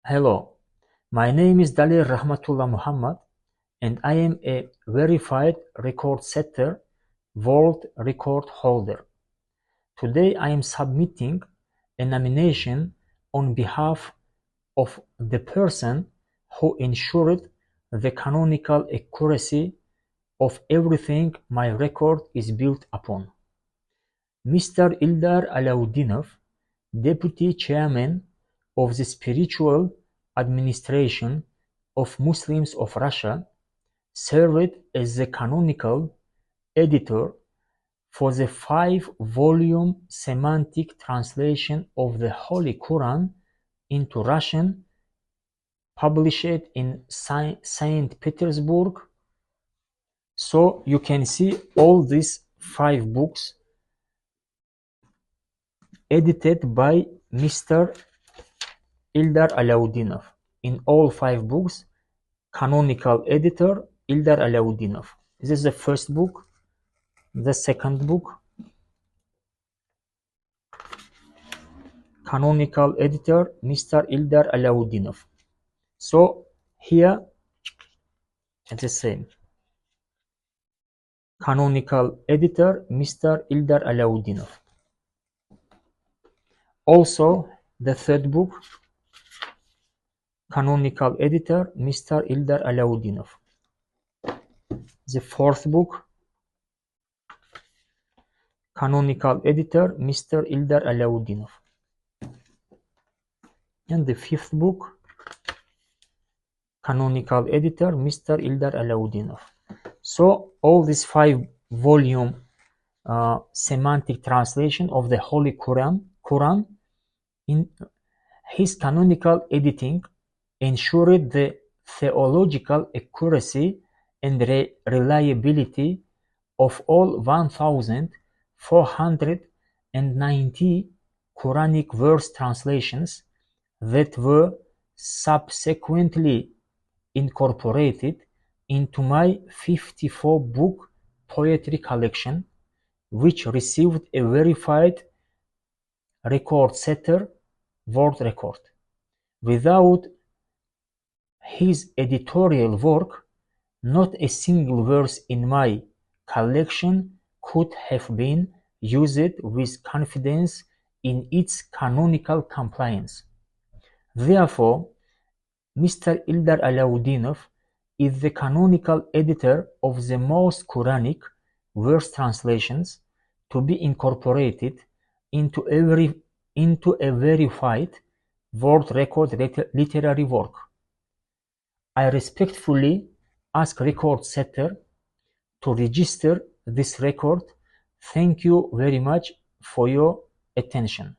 Hello, my name is Dalir Rahmatullah Muhammad and I am a verified record setter, world record holder. Today I am submitting a nomination on behalf of the person who ensured the canonical accuracy of everything my record is built upon. Mr. Ildar Alauddinov, Deputy Chairman of the Spiritual Administration of Muslims of Russia, served as the canonical editor for the 5-volume semantic translation of the Holy Quran into Russian, published in St. Petersburg. So you can see all these 5 books edited by Mr. Ildar Alauddinov. In all 5 books, canonical editor Ildar Alauddinov. This is the first book, the second book, canonical editor Mr. Ildar Alauddinov. So here it's the same. Canonical editor Mr. Ildar Alauddinov. Also the third book, canonical editor Mr. Ildar Alauddinov. The fourth book, canonical editor Mr. Ildar Alauddinov. And the fifth book, canonical editor Mr. Ildar Alauddinov. So all these 5-volume semantic translation of the Holy Quran in his canonical editing ensured the theological accuracy and reliability of all 1,490 Quranic verse translations that were subsequently incorporated into my 54-book poetry collection, which received a verified record setter world record. Without his editorial work, not a single verse in my collection could have been used with confidence in its canonical compliance. Therefore, Mr. Ildar Alauddinov is the canonical editor of the most Quranic verse translations to be incorporated into a verified world record literary work. I respectfully ask record setter to register this record. Thank you very much for your attention.